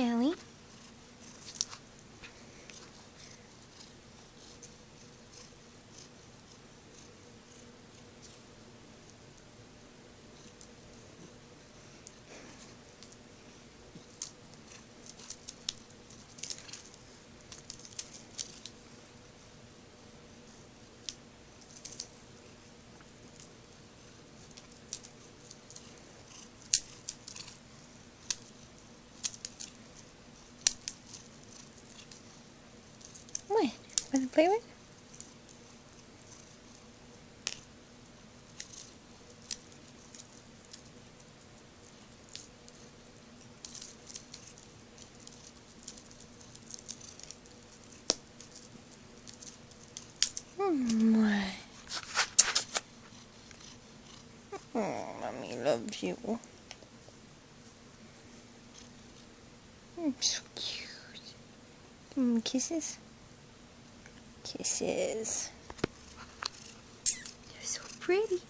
Kelly. What? Want to play with? What? Oh, Mommy loves you. You're so cute. Kisses? Kisses. You're so pretty.